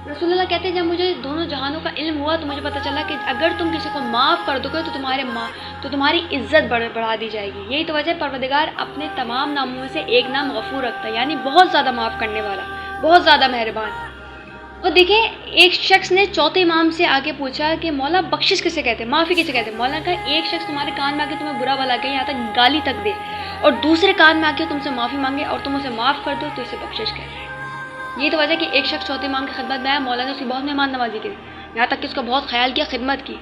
रसूलुल्लाह कहते हैं जब मुझे दोनों जहानों का इल्म हुआ तो मुझे पता चला कि अगर तुम किसी को माफ़ कर दोगे तो तुम्हारी इज़्ज़त बढ़ा दी जाएगी। यही तो वजह परवरदिगार अपने तमाम नामों में से एक नाम गफूर रखता है, यानी बहुत ज़्यादा माफ़ करने वाला, बहुत ज़्यादा मेहरबान। और देखिए एक शख्स ने चौथे इमाम से आके पूछा कि मौला बख्शिश किसे कहते हैं, माफ़ी किसे कहते हैं। मौला का एक शख्स तुम्हारे कान में आके तुम्हें बुरा भला कहे, यहाँ तक गाली तक दे, और दूसरे कान में आके तुमसे माफ़ी मांगे और तुम उसे माफ़ कर दो तो इसे बख्शिश कहते हैं। ये तो वजह कि एक शख्स चौथे इमाम की खिदमत में आया, मौला ने उसकी बहुत मेहमान नवाजी की, यहाँ तक कि उसका बहुत ख्याल किया, खिदमत की।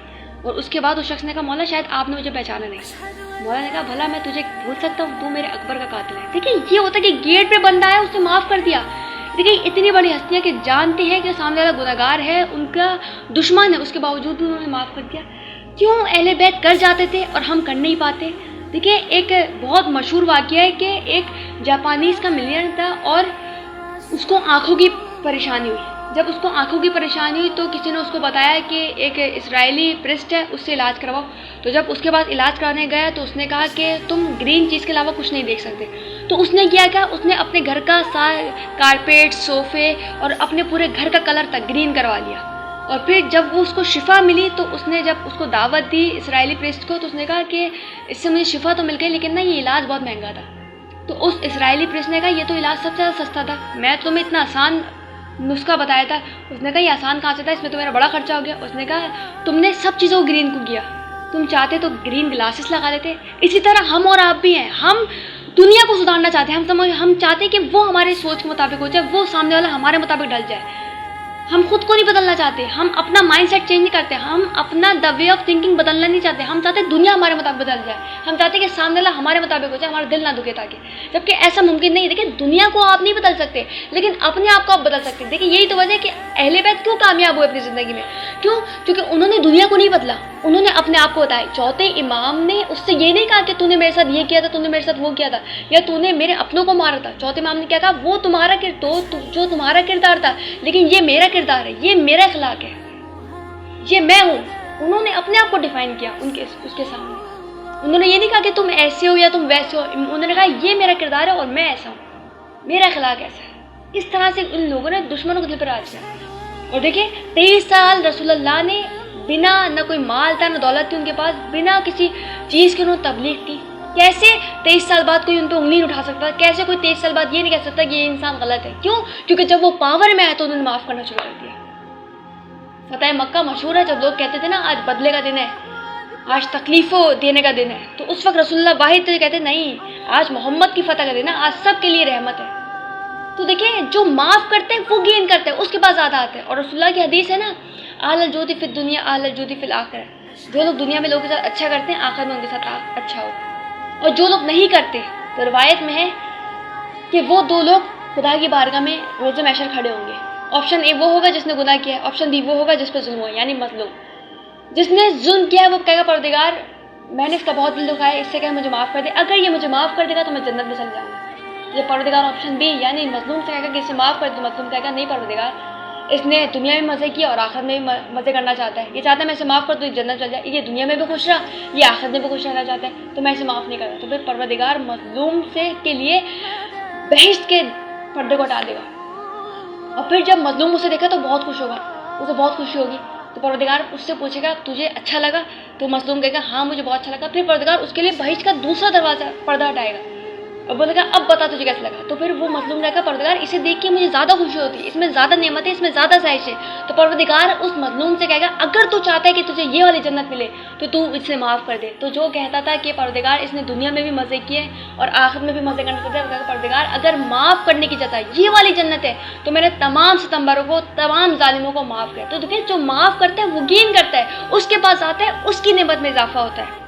और उसके बाद उस शख्स ने कहा मौला शायद आपने मुझे पहचाना नहीं। मौला ने कहा भला मैं तुझे भूल सकता हूँ, तू मेरे अकबर का कातिल है। देखिए ये होता है कि गेट पे बंदा है, उससे माफ़ कर दिया। देखिए इतनी बड़ी हस्तियाँ कि जानते हैं कि सामने वाला गुनहगार है, उनका दुश्मन है, उसके बावजूद भी उन्होंने माफ़ कर दिया। क्यों अहले बैत कर जाते थे और हम कर नहीं पाते। देखिए एक बहुत मशहूर वाक़या है कि एक जापानीज़ का मिलियन था और उसको आँखों की परेशानी हुई। जब उसको आँखों की परेशानी हुई तो किसी ने उसको बताया कि एक इजरायली प्रिस्ट है, उससे इलाज करवाओ। तो जब उसके पास इलाज कराने गया तो उसने कहा कि तुम ग्रीन चीज़ के अलावा कुछ नहीं देख सकते। तो उसने किया क्या, उसने अपने घर का सारा कारपेट, सोफ़े और अपने पूरे घर का कलर तक ग्रीन करवा लिया। और फिर जब वो उसको शिफा मिली तो उसने जब उसको दावत दी इसराइली प्रिस्ट को, तो उसने कहा कि इससे मुझे शिफा तो मिल गई लेकिन ना ये इलाज बहुत महंगा था। तो उस इसराइली प्रिस्ट ने कहा ये तो इलाज सबसे ज़्यादा सस्ता था, मैं तुम्हें इतना आसान नुस्खा बताया था। उसने कहा ये आसान कहाँ से था, इसमें तो मेरा बड़ा खर्चा हो गया। उसने कहा तुमने सब चीज़ों को ग्रीन को किया, तुम चाहते तो ग्रीन ग्लासेस लगा लेते। इसी तरह हम और आप भी हैं, हम दुनिया को सुधारना चाहते हैं, हम चाहते हैं कि वो हमारे सोच के मुताबिक हो जाए, वो सामने वाला हमारे मुताबिक ढल जाए। हम खुद को नहीं बदलना चाहते, हम अपना माइंडसेट चेंज नहीं करते, हम अपना द वे ऑफ थिंकिंग बदलना नहीं चाहते। हम चाहते दुनिया हमारे मुताबिक बदल जाए, हम चाहते कि सामने वाला हमारे मुताबिक हो जाए, हमारा दिल ना दुखे ताकि। जबकि ऐसा मुमकिन नहीं है। देखिए दुनिया को आप नहीं बदल सकते लेकिन अपने आप को आप बदल सकते हैं। देखिए यही तो वजह है कि अहले बैत क्यों कामयाब हुए अपनी ज़िंदगी में। क्यों? क्योंकि उन्होंने दुनिया को नहीं बदला, उन्होंने अपने आप को बताया। चौथे इमाम ने उससे ये नहीं कहा कि तूने मेरे साथ ये किया था, तूने मेरे साथ वो किया था, या तूने मेरे अपनों को मारा था। चौथे इमाम ने क्या कहा, वो तुम्हारा जो तुम्हारा किरदार था लेकिन ये मेरा किरदार है, ये मेरा अखलाक है, ये मैं हूँ। उन्होंने अपने आप को डिफाइन किया उसके सामने। उन्होंने ये नहीं कहा कि तुम ऐसे हो या तुम वैसे हो, उन्होंने कहा ये मेरा किरदार है और मैं ऐसा हूँ, मेरा अखलाक ऐसा है। इस तरह से उन लोगों ने दुश्मनों को दिल पर राज किया। और देखिए 23 साल रसूलुल्लाह ने बिना न कोई माल था न दौलत थी उनके पास, बिना किसी चीज़ की उन्होंने तबलीग की। कैसे 23 साल बाद कोई उन पर उंगली उठा सकता है? कैसे कोई 23 साल बाद ये नहीं कह सकता कि ये इंसान गलत है? क्यों? क्योंकि जब वो पावर में आया तो उन्होंने माफ़ करना शुरू कर दिया। फतेह मक्का मशहूर है, जब लोग कहते थे ना आज बदले का दिन है, आज तकलीफ़ों देने का दिन है, तो उस वक्त रसूलुल्लाह वाहिद तो कहते नहीं, आज मोहम्मद की फतह का दिन है, आज सब के लिए रहमत है। तो देखिए जो माफ़ करते हैं वो गेन करते हैं, उसके पास ज़्यादा आते हैं। और रसूलुल्लाह की हदीस है ना, आलल जोदी फिल दुनिया आलल जोदी फिल आखिरह, जो लोग दुनिया में लोगों के साथ अच्छा करते हैं आखिर में उनके साथ अच्छा होगा, और जो लोग नहीं करते तो रिवायत में है कि वो दो लोग खुदा की बारगाह में रोज़े महशर खड़े होंगे। ऑप्शन ए वो होगा जिसने गुनाह किया है, ऑप्शन बी वो होगा जिस पर जुल्म हुआ, यानी मज़लूम। जिसने जुल्म किया है वो कहेगा परवरदिगार मैंने इसका बहुत दिल दुखाया, इससे कहे मुझे माफ़ कर दे, अगर ये मुझे माफ़ कर देगा तो मैं जन्नत में चल जाऊँगा। ये परवरदिगार ऑप्शन बी यानी मज़लूम से कहेगा कि इसे माफ़ कर दे, तो मज़लूम कहेगा नहीं परवरदिगार इसने दुनिया में मज़े किए और आखिर में भी मज़े करना चाहता है, ये चाहता है मैं इसे माफ़ कर दूँ जन्नत चल जाए, ये दुनिया में भी खुश रहा, ये आखिर में भी खुश रहना चाहता है, तो मैं इसे माफ़ नहीं करता। तो फिर परवरदिगार मज़लूम से के लिए बहिश्त के पर्दे को हटा देगा। और फिर जब मज़लूम उसे देखा तो बहुत खुश होगा, उसे बहुत खुशी होगी। तो परवरदिगार उससे पूछेगा तुझे अच्छा लगा, तो मज़लूम कहेगा हाँ मुझे बहुत अच्छा लगा। फिर परवरदिगार उसके लिए बहिश्त का दूसरा दरवाज़ा पर्दा हटाएगा और बोलेगा अब बता तुझे कैसा लगा। तो फिर वो मज़लूम रहेगा परवरदिगार इसे देख के मुझे ज़्यादा खुशी होती है, इसमें ज़्यादा नेमत है, इसमें ज़्यादा ज़ाहिश है। तो परवरदिगार उस मज़लूम से कहेगा अगर तू चाहता है कि तुझे ये वाली जन्नत मिले तो तू इसे माफ़ कर दे। तो जो कहता था कि परवरदिगार इसने दुनिया में भी मज़े किए और आखिर में भी मज़े करना चाहता है, परवरदिगार अगर माफ़ करने की जगह ये वाली जन्नत है तो मेरे तमाम सितम्बरों को, तमाम जालिमों को माफ़ कर। तो देखिए जो माफ़ करता है वो गेन करता है, उसके पास आता है, उसकी नेमत में इजाफा होता है।